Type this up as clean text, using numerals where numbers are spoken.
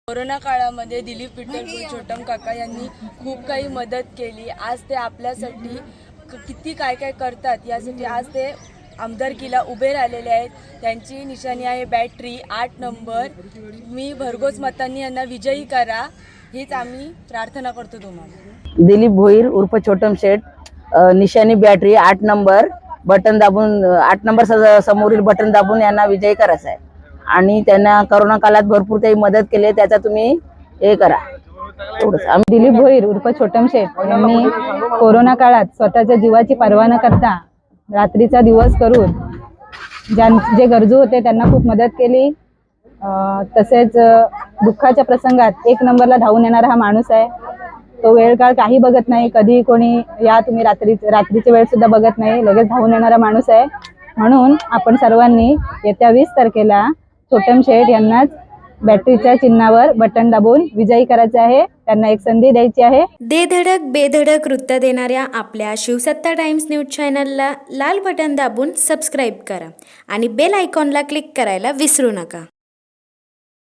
Corona काळामध्ये दिलीप विठ्ठल पुरुषोत्तम काका यांनी खूप काही मदत केली। आज ते आपल्यासाठी किती काय काय करतात यासाठी आज ते आमदारकीला उभे राहिलेले आहेत। त्यांची निशाणी आहे बॅटरी 8 नंबर। मी भरघोस मतांनी यांना विजयी करा हीच आम्ही प्रार्थना करतो तुम्हाला। दिलीप भोईर उर्फ छोटम शेठ, निशाणी बॅटरी 8 नंबर, बटन दाबून 8 नंबर समोरील बटन दाबून यांना विजयी करायचा आहे। आणि त्यांना कोरोना काळात भरपूर काही मदत केली, त्याचा तुम्ही हे करा। आम्ही दिलीप भोईर उर्फ छोटम शेठ यांनी कोरोना काळात स्वतःच्या जीवाची पर्वा न करता रात्रीचा दिवस करून जे गरजू होते त्यांना खूप मदत केली। तसेच दुःखाच्या प्रसंगात 1 नंबरला धावून येणारा हा माणूस आहे। तो वेळ काळ काही बघत नाही, कधी कोणी या तुम्ही रात्रीची वेळ सुद्धा बघत नाही, लगेच धावून येणारा माणूस आहे। म्हणून आपण सर्वांनी येत्या 20 तारखेला छोटम शेठ यांनाच बॅटरीच्या चिन्हावर बटन दाबून विजयी करायचे आहे। त्यांना एक संधी द्यायची आहे। दे धडक बेधडक वृत्त देणाऱ्या आपल्या शिवसत्ता टाइम्स न्यूज चॅनलला लाल बटन दाबून सबस्क्राईब करा आणि बेल आयकॉनला क्लिक करायला विसरू नका।